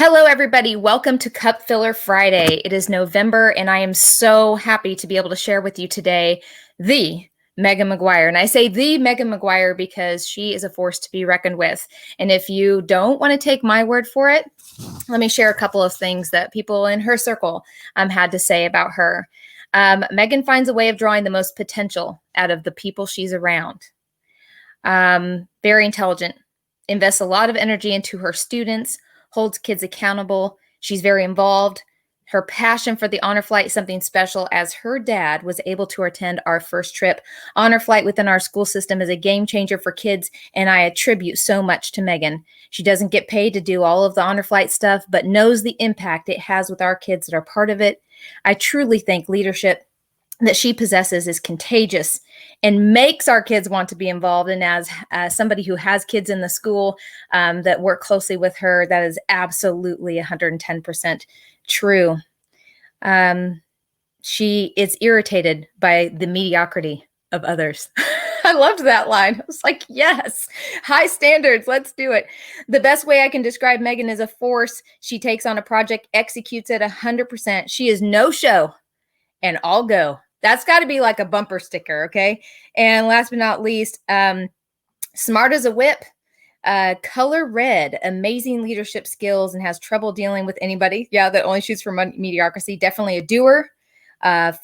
Hello, everybody. Welcome to Cup Filler Friday. It is November, and I am so happy to be able to share with you today the Megan McGuire. And I say the Megan McGuire because she is a force to be reckoned with. And if you don't want to take my word for it, let me share a couple of things that people in her circle had to say about her. Megan finds a way of drawing the most potential out of the people she's around. Very intelligent, invests a lot of energy into her students, holds kids accountable. She's very involved. Her passion for the honor flight is something special, as her dad was able to attend our first trip. Honor flight within our school system is a game changer for kids, and I attribute so much to Megan. She doesn't get paid to do all of the honor flight stuff, but knows the impact it has with our kids that are part of it. I truly think leadership that she possesses is contagious and makes our kids want to be involved. And as somebody who has kids in the school that work closely with her, that is absolutely 110% true. She is irritated by the mediocrity of others. I loved that line. I was like, yes, high standards. Let's do it. The best way I can describe Megan is a force. She takes on a project, executes it 100%. She is no show and all go. That's got to be like a bumper sticker, okay? And last but not least, smart as a whip, color red, amazing leadership skills, and has trouble dealing with anybody. Yeah, that only shoots for mediocrity. Definitely a doer.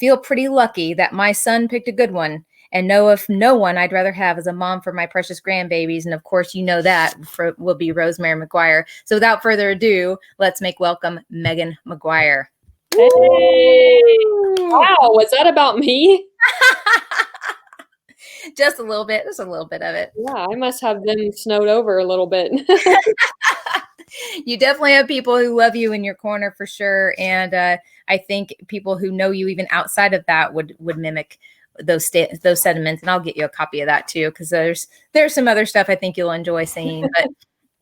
Feel pretty lucky that my son picked a good one, and know if no one I'd rather have as a mom for my precious grandbabies. And of course, you know that will be Rosemary McGuire. So without further ado, let's make welcome Megan McGuire. Hey! Wow, was that about me? Just a little bit. Just a little bit of it. Yeah, I must have been snowed over a little bit. You definitely have people who love you in your corner for sure. And I think people who know you even outside of that would mimic those sentiments. And I'll get you a copy of that too, because there's some other stuff I think you'll enjoy seeing. But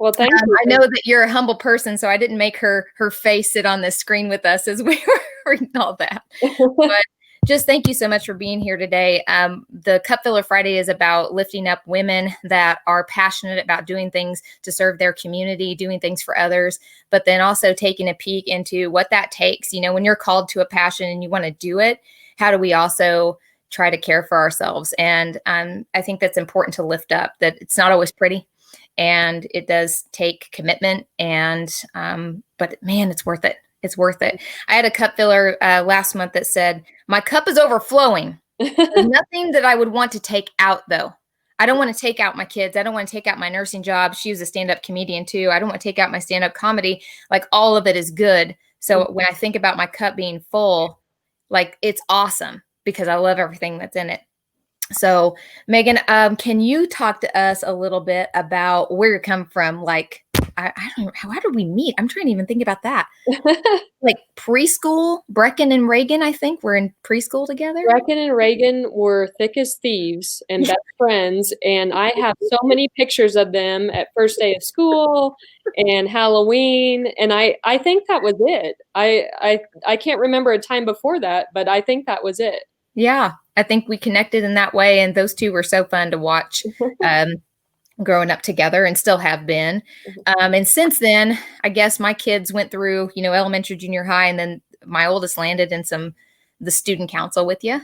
well, thank you. I know that you're a humble person, so I didn't make her face sit on this screen with us as we were reading all that. But just thank you so much for being here today. The Cup Filler Friday is about lifting up women that are passionate about doing things to serve their community, doing things for others, but then also taking a peek into what that takes. You know, when you're called to a passion and you want to do it, how do we also try to care for ourselves? And I think that's important to lift up, that it's not always pretty. And it does take commitment, but man, it's worth it. It's worth it. I had a cup filler last month that said, my cup is overflowing. There's nothing that I would want to take out, though. I don't want to take out my kids. I don't want to take out my nursing job. She was a stand-up comedian, too. I don't want to take out my stand-up comedy. Like, all of it is good. So when I think about my cup being full, like, it's awesome because I love everything that's in it. So, Megan, can you talk to us a little bit about where you come from? Like, I don't know, how did we meet? I'm trying to even think about that. Like preschool, Brecken and Reagan, I think we're in preschool together. Brecken and Reagan were thick as thieves and best friends. And I have so many pictures of them at first day of school and Halloween. And I think that was it. I can't remember a time before that, but I think that was it. Yeah, I think we connected in that way. And those two were so fun to watch growing up together, and still have been. And since then, I guess my kids went through, elementary, junior high, and then my oldest landed in the student council with you.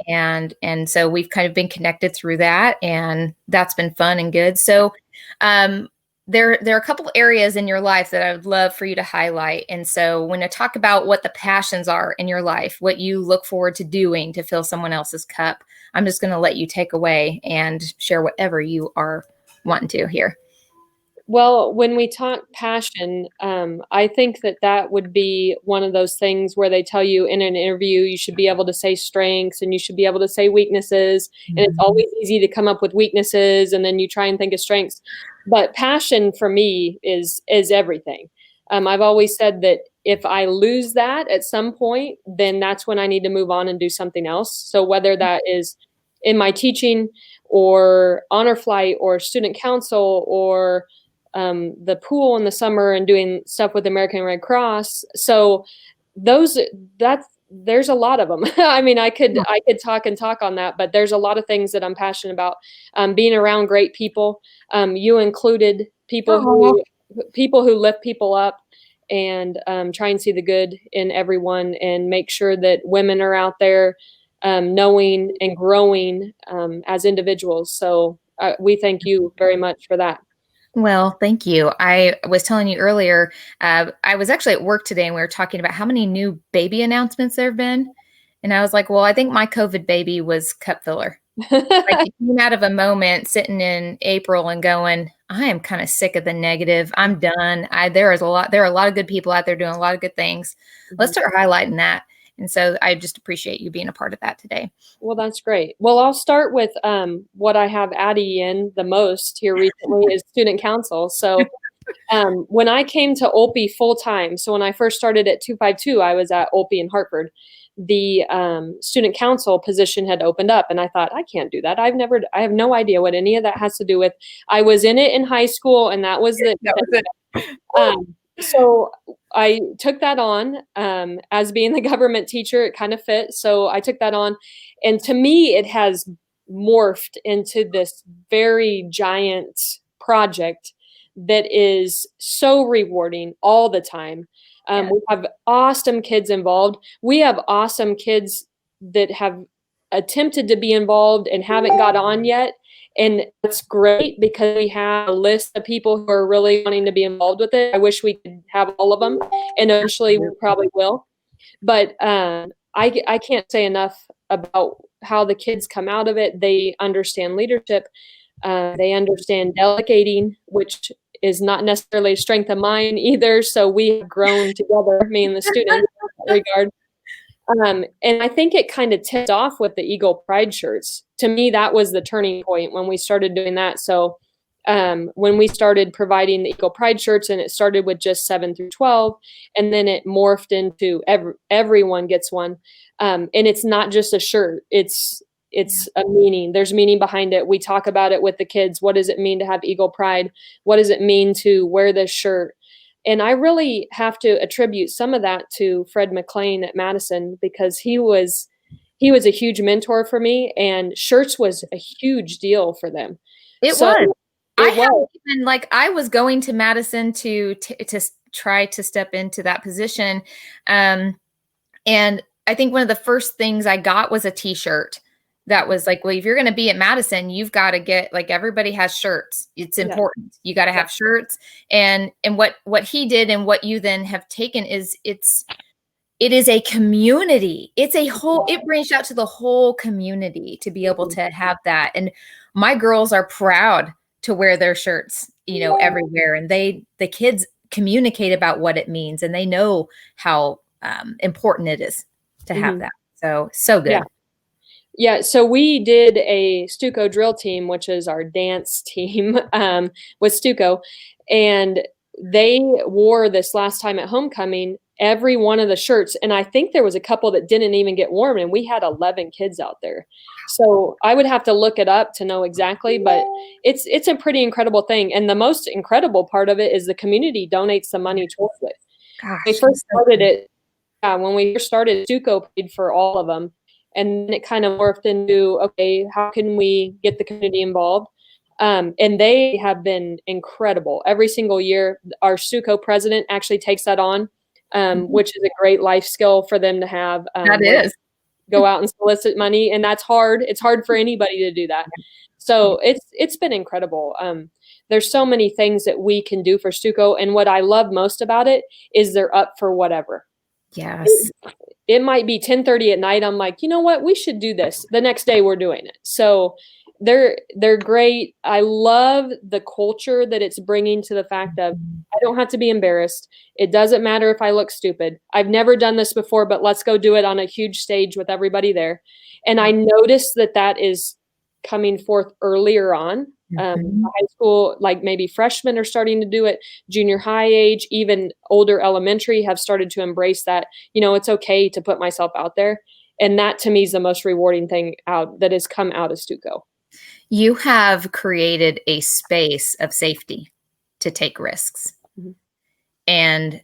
And so we've kind of been connected through that, and that's been fun and good. So there are a couple areas in your life that I would love for you to highlight. And so when I talk about what the passions are in your life, what you look forward to doing to fill someone else's cup, I'm just going to let you take away and share whatever you are wanting to here. Well, when we talk passion, I think that would be one of those things where they tell you in an interview, you should be able to say strengths and you should be able to say weaknesses. And it's always easy to come up with weaknesses, and then you try and think of strengths. But passion for me is everything. I've always said that if I lose that at some point, then that's when I need to move on and do something else. So whether that is in my teaching or honor flight or student council or the pool in the summer and doing stuff with American Red Cross. So there's a lot of them. I mean, I could talk on that, but there's a lot of things that I'm passionate about. Being around great people, you included, people who lift people up, and try and see the good in everyone and make sure that women are out there knowing and growing as individuals. So we thank you very much for that. Well, thank you. I was telling you earlier, I was actually at work today and we were talking about how many new baby announcements there have been. And I was like, well, I think my COVID baby was cup filler. Like you came out of a moment sitting in April and going, I am kind of sick of the negative. I'm done. There are a lot of good people out there doing a lot of good things. Let's start highlighting that. And so I just appreciate you being a part of that today. Well, that's great. Well, I'll start with what I have Addie in the most here recently is student council. So when I came to Olpe full time, so when I first started at 252, I was at Olpe in Hartford. The student council position had opened up, and I thought, I can't do that. I have no idea what any of that has to do with. I was in it in high school, and that was it. So I took that on as being the government teacher. It kind of fit. So I took that on. And to me, it has morphed into this very giant project that is so rewarding all the time. We have awesome kids involved. We have awesome kids that have attempted to be involved and haven't got on yet. And that's great because we have a list of people who are really wanting to be involved with it. I wish we could have all of them, and eventually we probably will. But I can't say enough about how the kids come out of it. They understand leadership. They understand delegating, which is not necessarily a strength of mine either. So we have grown together, me and the students in that regard. And I think it kind of tipped off with the Eagle Pride shirts. To me, that was the turning point when we started doing that. So when we started providing the Eagle Pride shirts, and it started with just 7 through 12, and then it morphed into everyone gets one. And it's not just a shirt. It's a meaning. There's meaning behind it. We talk about it with the kids. What does it mean to have Eagle Pride? What does it mean to wear this shirt? And I really have to attribute some of that to Fred McLean at Madison, because he was a huge mentor for me, and shirts was a huge deal for them. It was. I was going to Madison to try to step into that position. And I think one of the first things I got was a T-shirt. That was like, well, if you're going to be at Madison, you've got to get, like, everybody has shirts. It's important. You got to have shirts. And what he did and what you then have taken is it is a community. It branched out to the whole community to be able to have that. And my girls are proud to wear their shirts, everywhere. And the kids communicate about what it means, and they know how important it is to have that. So good. Yeah, so we did a Stuco drill team, which is our dance team with Stuco, and they wore this last time at homecoming every one of the shirts, and I think there was a couple that didn't even get worn, and we had 11 kids out there. So I would have to look it up to know exactly, but it's a pretty incredible thing. And the most incredible part of it is the community donates the money towards it. Gosh, we first started it. When we first started, Stuco paid for all of them. And then it kind of morphed into, okay, how can we get the community involved? And they have been incredible. Every single year, our Stuco president actually takes that on, which is a great life skill for them to have. That is. Go out and solicit money, and that's hard. It's hard for anybody to do that. So it's been incredible. There's so many things that we can do for Stuco, and what I love most about it is they're up for whatever. Yes. It might be 10:30 at night. I'm like, you know what? We should do this. The next day we're doing it. So they're great. I love the culture that it's bringing to the fact of I don't have to be embarrassed. It doesn't matter if I look stupid. I've never done this before, but let's go do it on a huge stage with everybody there. And I noticed that is coming forth earlier on. High school, like maybe freshmen are starting to do it. Junior high age, even older elementary have started to embrace that. It's okay to put myself out there. And that to me is the most rewarding thing that has come out of Stuco. You have created a space of safety to take risks. Mm-hmm. And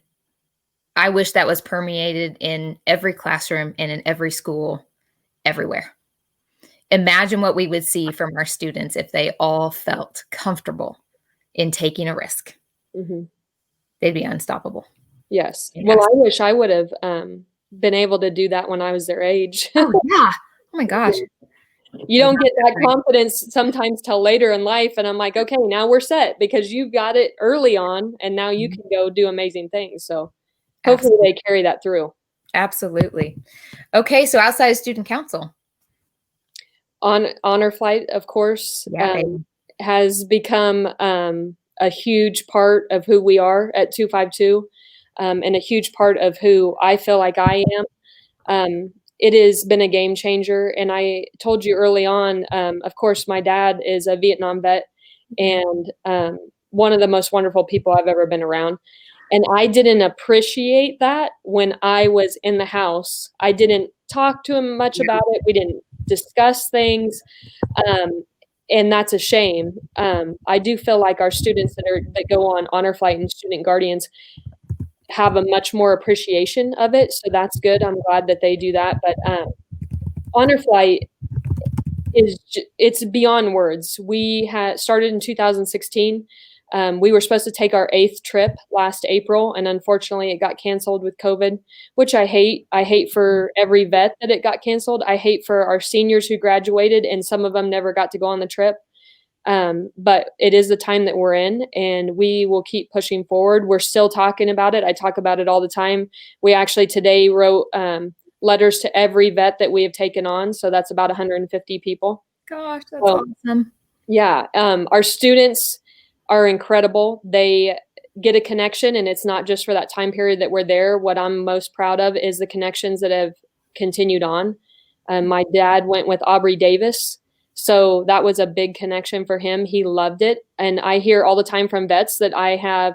I wish that was permeated in every classroom and in every school, everywhere. Imagine what we would see from our students if they all felt comfortable in taking a risk. Mm-hmm. They'd be unstoppable. Yes. Yes. Well, I wish I would have been able to do that when I was their age. Oh yeah. Oh my gosh. You don't get that confidence sometimes till later in life. And I'm like, okay, now we're set because you got it early on and now you can go do amazing things. So hopefully Absolutely. they carry that through. Absolutely. Okay. So outside of student council. Honor flight, of course, Yeah. has become a huge part of who we are at 252 and a huge part of who I feel like I am. It has been a game changer. And I told you early on, of course, my dad is a Vietnam vet and one of the most wonderful people I've ever been around. And I didn't appreciate that when I was in the house. I didn't talk to him much about it. We didn't discuss things. And that's a shame. I do feel like our students that go on honor flight and student guardians have a much more appreciation of it. So that's good. I'm glad that they do that. But honor flight it's beyond words. We had started in 2016. We were supposed to take our 8th trip last April, and unfortunately it got canceled with COVID, which I hate. I hate for every vet that it got canceled. I hate for our seniors who graduated and some of them never got to go on the trip. But it is the time that we're in, and we will keep pushing forward. We're still talking about it. I talk about it all the time. We actually today wrote letters to every vet that we have taken on. So that's about 150 people. Gosh, that's awesome. Yeah. Our students are incredible. They get a connection, and it's not just for that time period that we're there. What I'm most proud of is the connections that have continued on. My dad went with Aubrey Davis. So that was a big connection for him. He loved it. And I hear all the time from vets that I have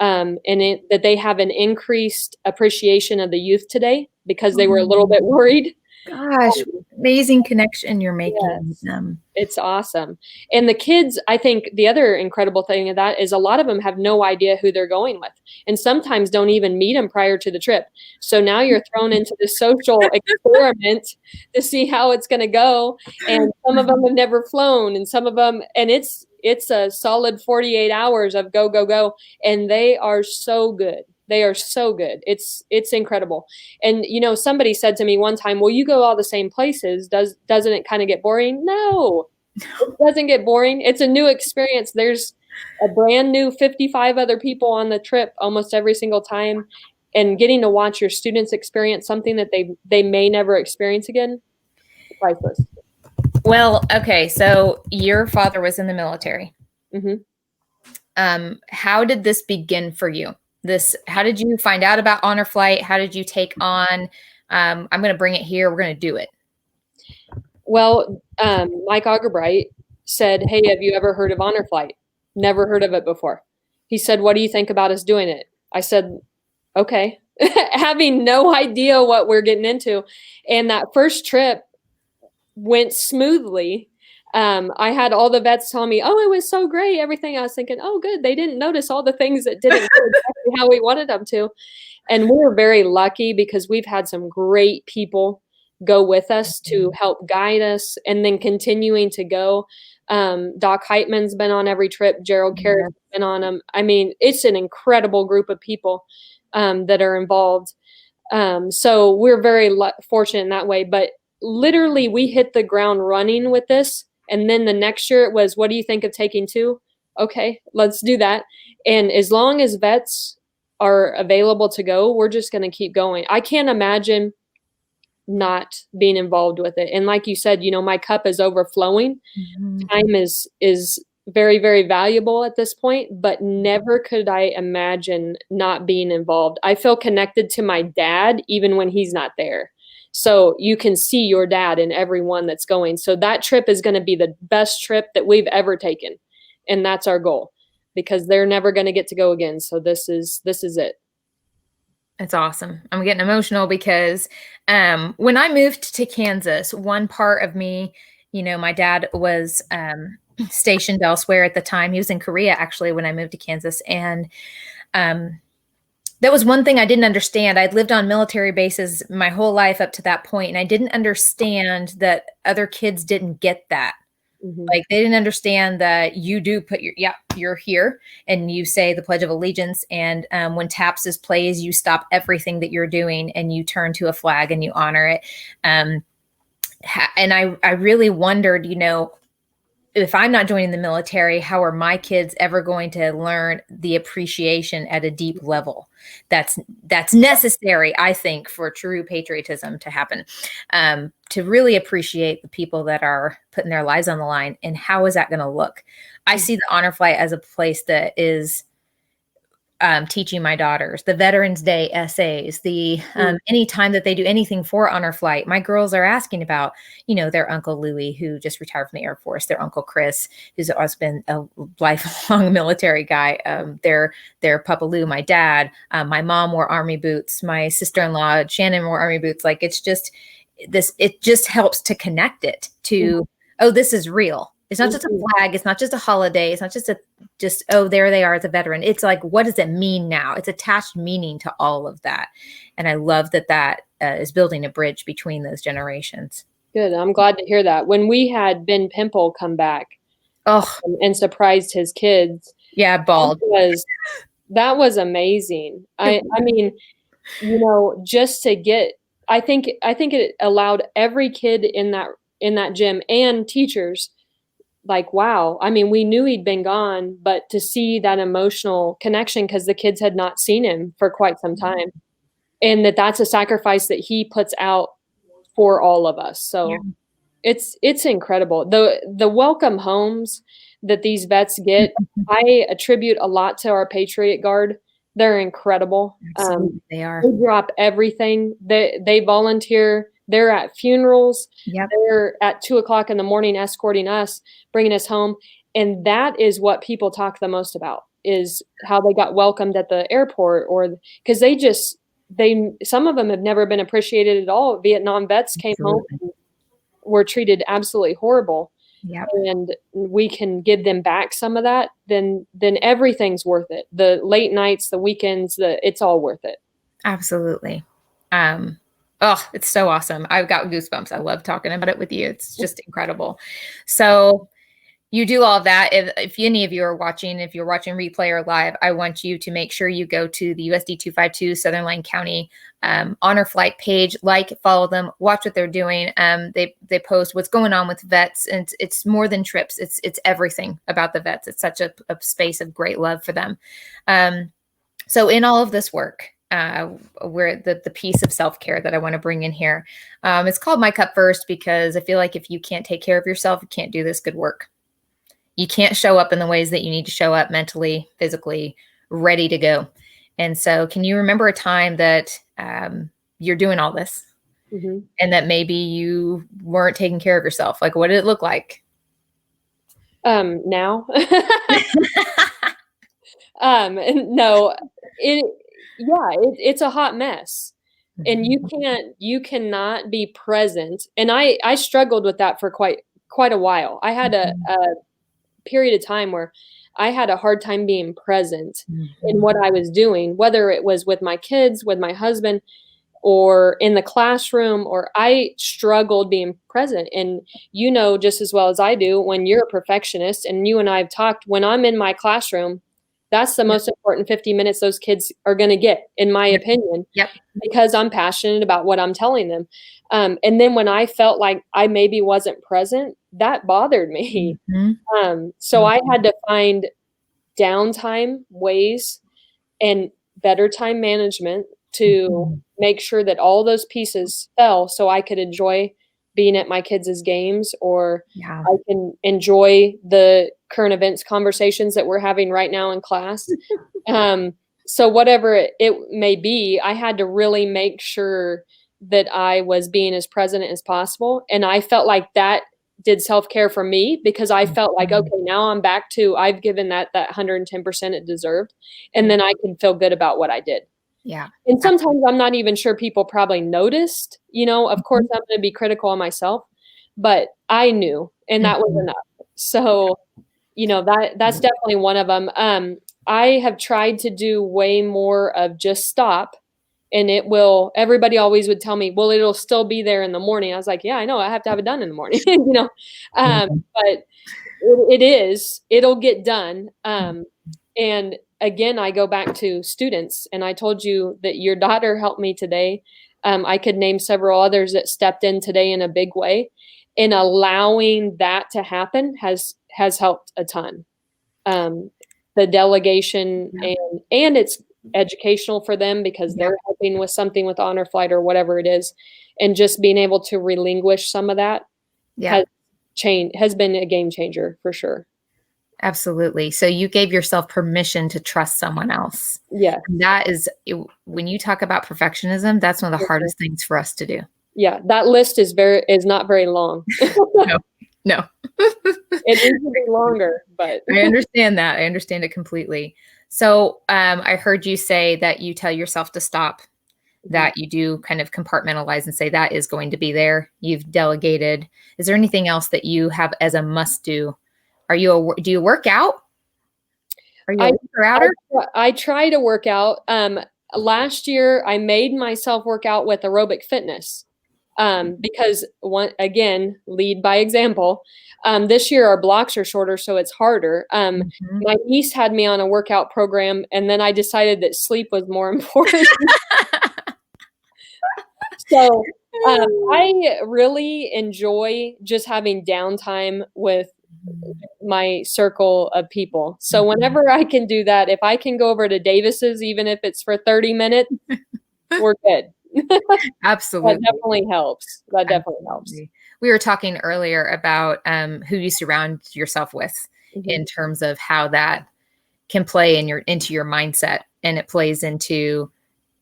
that they have an increased appreciation of the youth today because they were a little bit worried. Gosh, amazing connection you're making. Yes, it's awesome. And the kids, I think the other incredible thing of that is a lot of them have no idea who they're going with and sometimes don't even meet them prior to the trip. So now you're thrown into this social experiment to see how it's going to go. And some of them have never flown and some of them, and it's a solid 48 hours of go, go, go. And they are so good. They are so good. It's incredible. And, somebody said to me one time, well, you go all the same places. Doesn't it kind of get boring? No, it doesn't get boring. It's a new experience. There's a brand new 55 other people on the trip almost every single time. And getting to watch your students experience something that they may never experience again, priceless. Well, okay. So your father was in the military. Mm-hmm. How did this begin for you? How did you find out about honor flight? How did you take on, I'm going to bring it here. We're going to do it. Well, Mike Augerbright said, hey, have you ever heard of honor flight? Never heard of it before. He said, what do you think about us doing it? I said, okay, having no idea what we're getting into. And that first trip went smoothly. I had all the vets tell me, oh, it was so great. Everything. I was thinking, oh, good. They didn't notice all the things that didn't go exactly how we wanted them to. And we were very lucky because we've had some great people go with us to help guide us and then continuing to go. Doc Heitman's been on every trip. Gerald Carrick's been on them. I mean, it's an incredible group of people that are involved. So we're very fortunate in that way. But literally, we hit the ground running with this. And then the next year it was, what do you think of taking 2? Okay, let's do that. And as long as vets are available to go, we're just going to keep going. I can't imagine not being involved with it. And like you said, my cup is overflowing. Mm-hmm. Time is very, very valuable at this point, but never could I imagine not being involved. I feel connected to my dad even when he's not there. So you can see your dad in everyone that's going. So that trip is going to be the best trip that we've ever taken. And that's our goal because they're never going to get to go again. So this is it. It's awesome. I'm getting emotional because when I moved to Kansas, one part of me, my dad was stationed elsewhere at the time. He was in Korea, actually, when I moved to Kansas. And that was one thing I didn't understand. I'd lived on military bases my whole life up to that point, and I didn't understand that other kids didn't get that. Like they didn't understand that you do put you're here and you say the Pledge of Allegiance. And when TAPS plays, you stop everything that you're doing and you turn to a flag and you honor it. And I really wondered, if I'm not joining the military, how are my kids ever going to learn the appreciation at a deep level? That's necessary, I think, for true patriotism to happen, to really appreciate the people that are putting their lives on the line. And how is that going to look? I see the Honor Flight as a place that is teaching my daughters the Veterans Day essays, any time that they do anything for Honor Flight, my girls are asking about, their Uncle Louie, who just retired from the Air Force, their Uncle Chris, who's always been a lifelong military guy, their Papa Lou, my dad, my mom wore Army boots, my sister-in-law, Shannon, wore Army boots. Like it just helps to connect it to, oh, this is real. It's not just a flag. It's not just a holiday. It's not just, oh, there they are as a veteran. It's like, what does it mean now? It's attached meaning to all of that. And I love that is building a bridge between those generations. Good. I'm glad to hear that. When we had Ben Pimple come back and surprised his kids. Yeah, bald. That was amazing. I mean, just to get, I think it allowed every kid in that gym and teachers, like, wow. I mean, we knew he'd been gone, but to see that emotional connection, because the kids had not seen him for quite some time, and that's a sacrifice that he puts out for all of us. So it's incredible. The welcome homes that these vets get, I attribute a lot to our Patriot Guard. They're incredible. They are. They drop everything. They volunteer. They're at funerals. Yep. They're at 2:00 in the morning escorting us, bringing us home. And that is what people talk the most about, is how they got welcomed at the airport, or because some of them have never been appreciated at all. Vietnam vets came home and were treated absolutely horrible. Yep. And we can give them back some of that, then everything's worth it. The late nights, the weekends, it's all worth it. Absolutely. It's so awesome. I've got goosebumps. I love talking about it with you. It's just incredible. So you do all of that. If any of you are watching, if you're watching replay or live, I want you to make sure you go to the USD 252 Southern Lyon County Honor Flight page, follow them, watch what they're doing. They post what's going on with vets, and it's more than trips. It's everything about the vets. It's such a space of great love for them. So in all of this work, where the piece of self-care that I want to bring in here, it's called My Cup First, because I feel like if you can't take care of yourself, you can't do this good work. You can't show up in the ways that you need to show up mentally, physically, ready to go. And so can you remember a time that you're doing all this and that maybe you weren't taking care of yourself? Like, what did it look like? Now? No, it's a hot mess, and you cannot be present. And I struggled with that for quite a while. I had a period of time where I had a hard time being present in what I was doing, whether it was with my kids, with my husband, or in the classroom, or I struggled being present. And just as well as I do, when you're a perfectionist, and you and I have talked, when I'm in my classroom, that's the most important 50 minutes those kids are going to get, in my opinion, because I'm passionate about what I'm telling them. And then when I felt like I maybe wasn't present, that bothered me. So I had to find downtime ways and better time management to make sure that all those pieces fell, so I could enjoy being at my kids' games, or I can enjoy the current events conversations that we're having right now in class. So whatever it may be, I had to really make sure that I was being as present as possible. And I felt like that did self-care for me, because I felt like, okay, now I'm back to, I've given that 110% it deserved. And then I can feel good about what I did. Yeah. And sometimes I'm not even sure people probably noticed, of course I'm going to be critical of myself, but I knew, and that was enough. So, that's definitely one of them. I have tried to do way more of just stop and everybody always would tell me, well, it'll still be there in the morning. I was like, yeah, I know, I have to have it done in the morning, but it'll get done. And again, I go back to students, and I told you that your daughter helped me today. I could name several others that stepped in today in a big way, and allowing that to happen has helped a ton. The delegation, and it's educational for them because they're helping with something with honor flight or whatever it is, and just being able to relinquish some of that has been a game changer for sure. Absolutely. So you gave yourself permission to trust someone else. Yeah. That is, when you talk about perfectionism, that's one of the hardest things for us to do. Yeah. That list is not very long. No. It needs to be longer, but I understand that. I understand it completely. So I heard you say that you tell yourself to stop, that you do kind of compartmentalize and say that is going to be there. You've delegated. Is there anything else that you have as a must do? Do you work out? Are you a worker-outer? I try to work out. Last year I made myself work out with aerobic fitness. Because lead by example. This year our blocks are shorter, so it's harder. My niece had me on a workout program, and then I decided that sleep was more important. So I really enjoy just having downtime with my circle of people. So whenever I can do that, if I can go over to Davis's, even if it's for 30 minutes, we're good. Absolutely. That definitely helps. We were talking earlier about who you surround yourself with in terms of how that can play into your mindset, and it plays into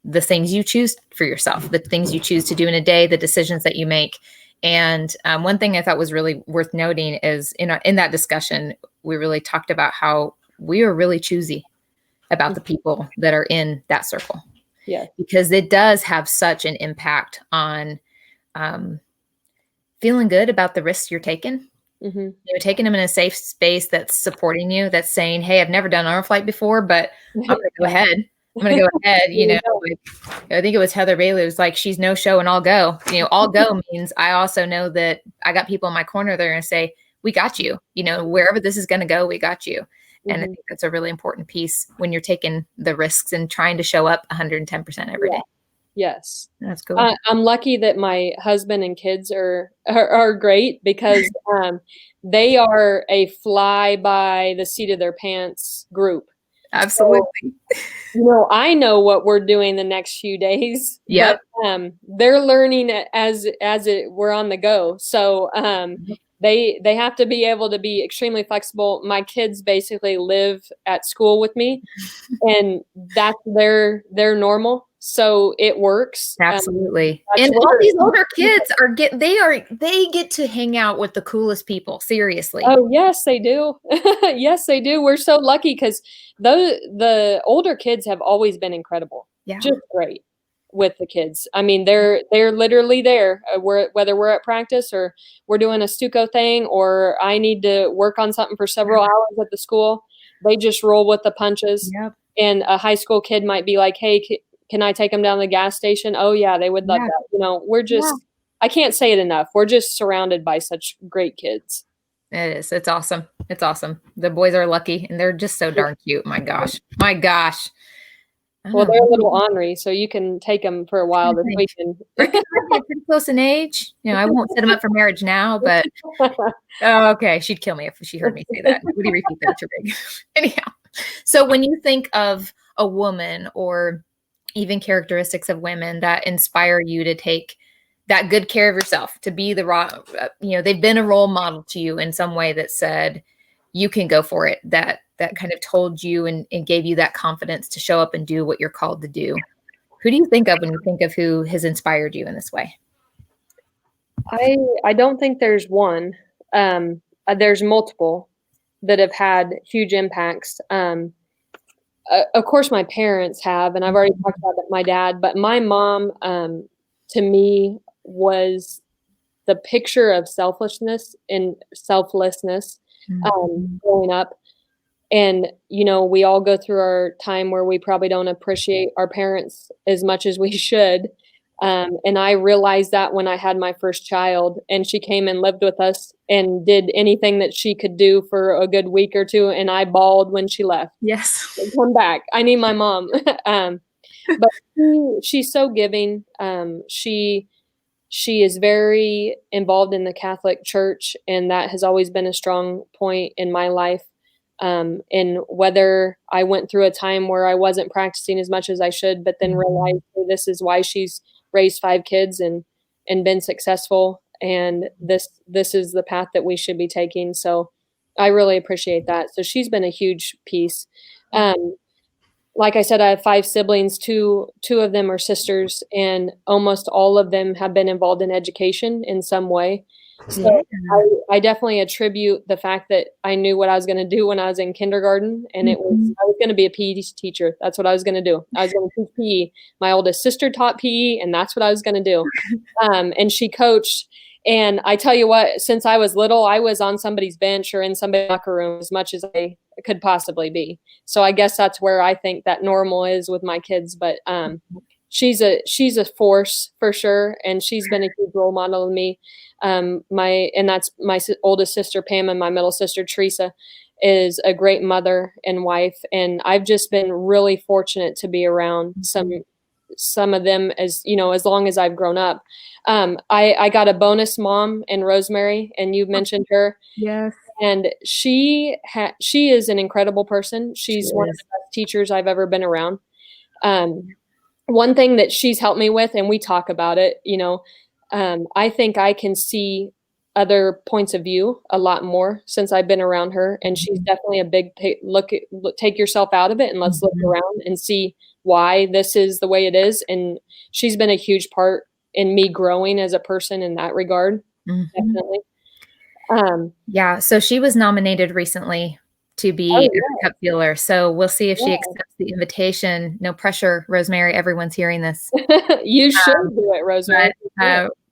the things you choose for yourself, the things you choose to do in a day, the decisions that you make. And one thing I thought was really worth noting is in that discussion, we really talked about how we are really choosy about the people that are in that circle. Yeah. Because it does have such an impact on feeling good about the risks you're taking. Taking them in a safe space that's supporting you, that's saying, hey, I've never done honor flight before, but I'm going to go ahead. I think it was Heather Bailey. It was like, she's no show and I'll go. I'll go means I also know that I got people in my corner that are going to say, we got you. Wherever this is going to go, we got you. And I think that's a really important piece when you're taking the risks and trying to show up 110% every day. Yes. That's cool. I'm lucky that my husband and kids are great because they are a fly by the seat of their pants group. Absolutely. So, I know what we're doing the next few days. Yep. But they're learning as we're on the go. So they have to be able to be extremely flexible. My kids basically live at school with me, and that's their normal. So it works. Absolutely. And all these older kids they get to hang out with the coolest people. Seriously. Oh, yes, they do. Yes, they do. We're so lucky because the older kids have always been incredible. Yeah. Just great with the kids. I mean, they're literally there. Whether we're at practice or we're doing a Stuco thing or I need to work on something for several hours at the school, they just roll with the punches. Yep. And a high school kid might be like, hey, can I take them down to the gas station? Oh, yeah, they would love that. We're just, I can't say it enough. We're just surrounded by such great kids. It is. It's awesome. It's awesome. The boys are lucky and they're just so darn cute. My gosh. Well, they're a little ornery, so you can take them for a while this weekend. They're pretty close in age. I won't set them up for marriage now, but okay. She'd kill me if she heard me say that. Would you repeat that, Rick? Anyhow, so when you think of a woman or even characteristics of women that inspire you to take that good care of yourself, to be they've been a role model to you in some way that said, you can go for it, that kind of told you and gave you that confidence to show up and do what you're called to do. Who do you think of when you think of who has inspired you in this way? I don't think there's one. There's multiple that have had huge impacts. Of course, my parents have, and I've already talked about that, my dad, but my mom, to me, was the picture of selfishness and selflessness growing up. And, we all go through our time where we probably don't appreciate our parents as much as we should. And I realized that when I had my first child, and she came and lived with us and did anything that she could do for a good week or two. And I bawled when she left. Yes. Come back. I need my mom. But she's so giving. She is very involved in the Catholic Church, and that has always been a strong point in my life. And whether I went through a time where I wasn't practicing as much as I should, but then realized this is why she's raised 5 kids and been successful, and this is the path that we should be taking. So I really appreciate that. So she's been a huge piece. Like I said, I have 5 siblings. Two of them are sisters, and almost all of them have been involved in education in some way. So I definitely attribute the fact that I knew what I was going to do when I was in kindergarten, and I was going to be a PE teacher. That's what I was going to do. I was going to teach PE. My oldest sister taught PE, and that's what I was going to do. And she coached. And I tell you what, since I was little, I was on somebody's bench or in somebody's locker room as much as I could possibly be. So I guess that's where I think that normal is with my kids. But she's a force for sure, and she's been a huge role model to me. That's my oldest sister Pam, and my middle sister Teresa is a great mother and wife, and I've just been really fortunate to be around some of them as long as I've grown up. I got a bonus mom in Rosemary, and you mentioned her. Yes. And she is an incredible person. She's one of the best teachers I've ever been around. One thing that she's helped me with, and we talk about it, I think I can see other points of view a lot more since I've been around her. And she's definitely a big take yourself out of it and let's look around and see why this is the way it is. And she's been a huge part in me growing as a person in that regard. Definitely. Yeah. So she was nominated recently to be a cup filler. So we'll see if she accepts the invitation. No pressure, Rosemary. Everyone's hearing this. You should do it, Rosemary.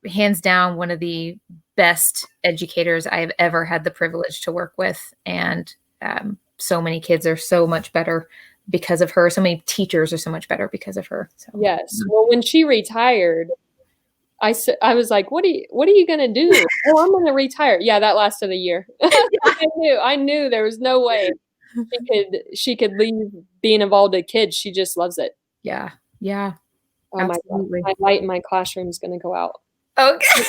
Hands down, one of the best educators I have ever had the privilege to work with. And so many kids are so much better because of her. So many teachers are so much better because of her. So, yes. Well, when she retired, I was like, what are you going to do? Oh, I'm going to retire. Yeah, that lasted a year. I knew there was no way she could leave being involved with kids. She just loves it. Yeah. Yeah. Oh absolutely. My God. My light in my classroom is going to go out. Okay.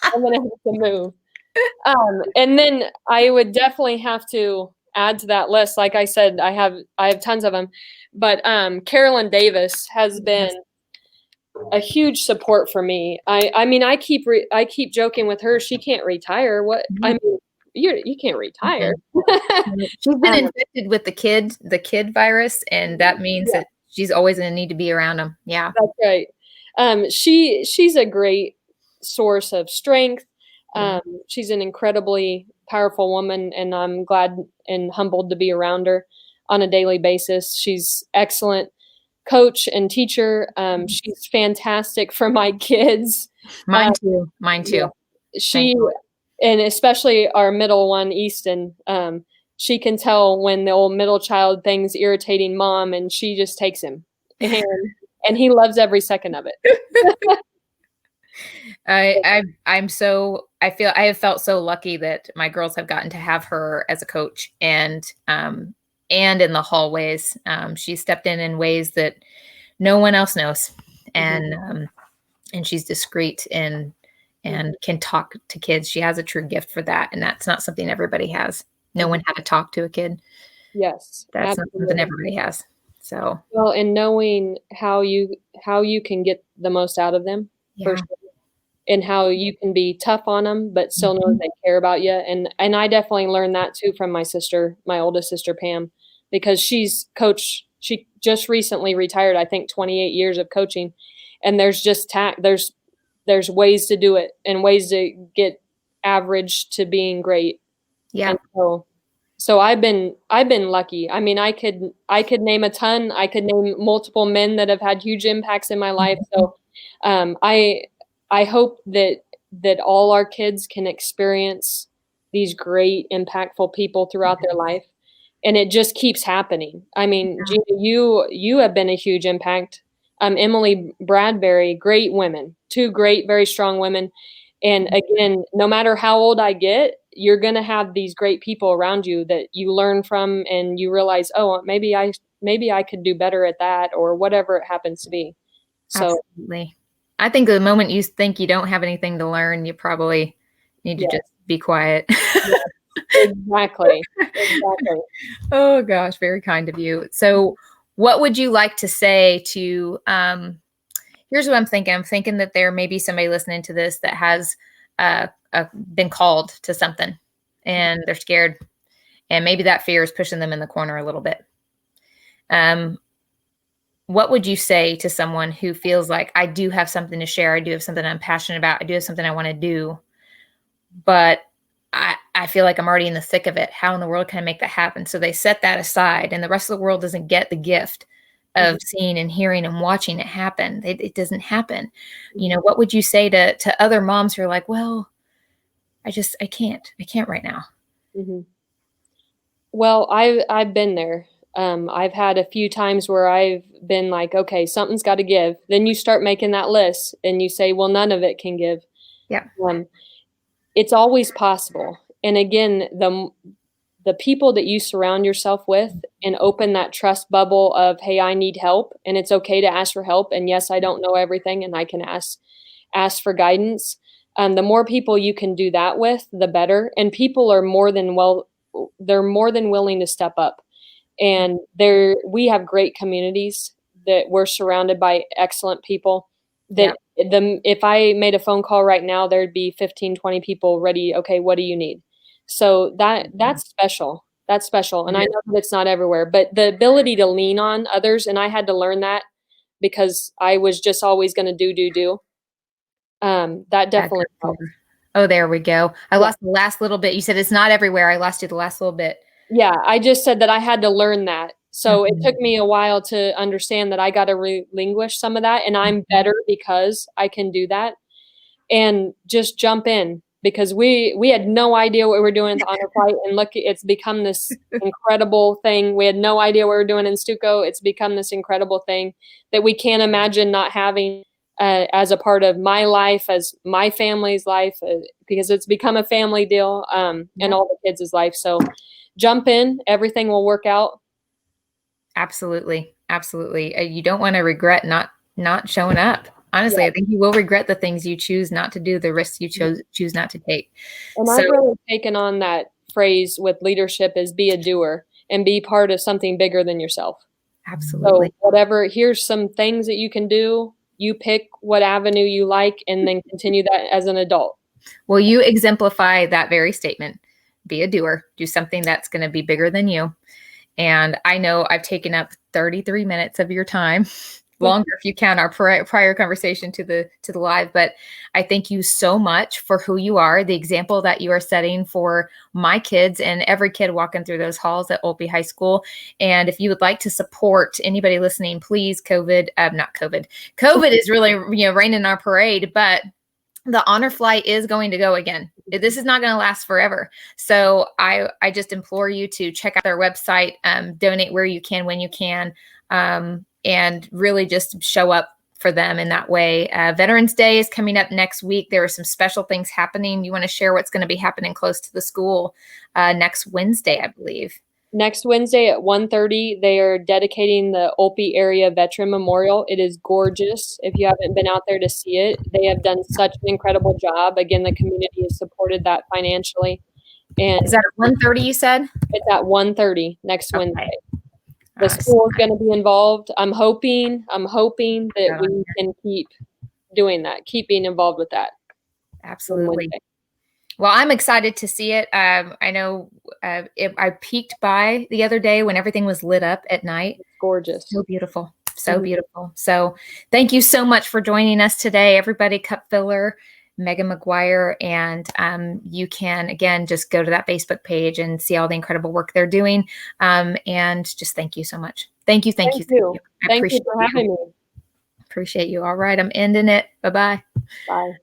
I'm going to have to move. And then I would definitely have to add to that list. Like I said, I have tons of them, but Carolyn Davis has been a huge support for me. I mean, I keep joking with her. She can't retire. What? I mean, you can't retire. She's been infected with the kid virus, and that means that she's always going to need to be around them. Yeah, that's right. She's a great source of strength. She's an incredibly powerful woman, and I'm glad and humbled to be around her on a daily basis. She's excellent coach and teacher. She's fantastic for my kids. Mine too. Yeah. And especially our middle one, Easton, she can tell when the old middle child thing's irritating mom, and she just takes him. And he loves every second of it. I have felt so lucky that my girls have gotten to have her as a coach, and in the hallways, she stepped in ways that no one else knows, and she's discreet and can talk to kids. She has a true gift for that, and that's not something everybody has. Know how to talk to a kid. Yes, that's not something everybody has. So well, and knowing how you can get the most out of them, for sure. And how you can be tough on them, but still know they care about you. And I definitely learned that too from my sister, my oldest sister, Pam, because she's coached. She just recently retired, I think 28 years of coaching. And there's just there's ways to do it and ways to get average to being great. Yeah. And so I've been lucky. I mean, I could name a ton. I could name multiple men that have had huge impacts in my life. So I hope that all our kids can experience these great, impactful people throughout their life. and it just keeps happening. I mean, Gina, you have been a huge impact. Emily Bradbury, great women, 2 great, very strong women. And again, no matter how old I get, you're going to have these great people around you that you learn from, and you realize, oh, maybe I could do better at that, or whatever it happens to be. So absolutely. I think the moment you think you don't have anything to learn, you probably need to just be quiet. Exactly. Oh gosh, very kind of you. So what would you like to say to, here's what I'm thinking. I'm thinking that there may be somebody listening to this that has been called to something and they're scared, and maybe that fear is pushing them in the corner a little bit. What would you say to someone who feels like, I do have something to share, I do have something I'm passionate about, I do have something I want to do, but I feel like I'm already in the thick of it. How in the world can I make that happen? So they set that aside, and the rest of the world doesn't get the gift of seeing and hearing and watching it happen. It doesn't happen. You know, what would you say to other moms who are like, well, I can't right now. Mm-hmm. Well, I've been there. I've had a few times where I've been like, okay, something's got to give. Then you start making that list and you say, well, none of it can give. Yeah. It's always possible. And again, the people that you surround yourself with and open that trust bubble of, hey, I need help, and it's okay to ask for help. And yes, I don't know everything, and I can ask for guidance. The more people you can do that with, the better. And people are they're more than willing to step up. And we have great communities that we're surrounded by excellent people that if I made a phone call right now, there'd be 15, 20 people ready. Okay, what do you need? So that's special. That's special. And I know that it's not everywhere, but the ability to lean on others, and I had to learn that because I was just always going to do. That definitely helped. Oh, there we go. I lost the last little bit. You said it's not everywhere. I lost you the last little bit. Yeah, I just said that I had to learn that. So it took me a while to understand that I got to relinquish some of that, and I'm better because I can do that. And just jump in, because we had no idea what we were doing at the honor flight, and look, it's become this incredible thing. We had no idea what we were doing in Stuco. It's become this incredible thing that we can't imagine not having as a part of my life, as my family's life, because it's become a family deal, and all the kids' life. So jump in, everything will work out. Absolutely. You don't want to regret not showing up. Honestly, I think you will regret the things you choose not to do, the risks you choose not to take. And I've really taken on that phrase with leadership is be a doer and be part of something bigger than yourself. Absolutely. So here's some things that you can do. You pick what avenue you like, and then continue that as an adult. Well, you exemplify that very statement. Be a doer. Do something that's going to be bigger than you. And I know I've taken up 33 minutes of your time, longer if you count our prior conversation to the live. But I thank you so much for who you are, the example that you are setting for my kids and every kid walking through those halls at Olpe High School. And if you would like to support anybody listening, please, COVID is really raining our parade, but the honor flight is going to go again. This is not going to last forever. So I just implore you to check out their website, donate where you can, when you can, and really just show up for them in that way. Veterans Day is coming up next week. There are some special things happening. You want to share what's going to be happening close to the school next Wednesday, I believe. Next Wednesday at 1:30, they are dedicating the Olpe Area Veteran Memorial. It is gorgeous. If you haven't been out there to see it, they have done such an incredible job. Again, the community has supported that financially. And is that at 1:30 you said? It's at 1:30 next Wednesday. The school is going to be involved. I'm hoping that we can keep doing that, keep being involved with that. Absolutely. Well, I'm excited to see it. I know I peeked by the other day when everything was lit up at night. It's gorgeous. So beautiful. So beautiful. So thank you so much for joining us today, everybody. Cup filler, Megan McGuire. And you can, again, just go to that Facebook page and see all the incredible work they're doing. And just thank you so much. Thank you. Thank you for having me. Appreciate you. All right. I'm ending it. Bye-bye. Bye.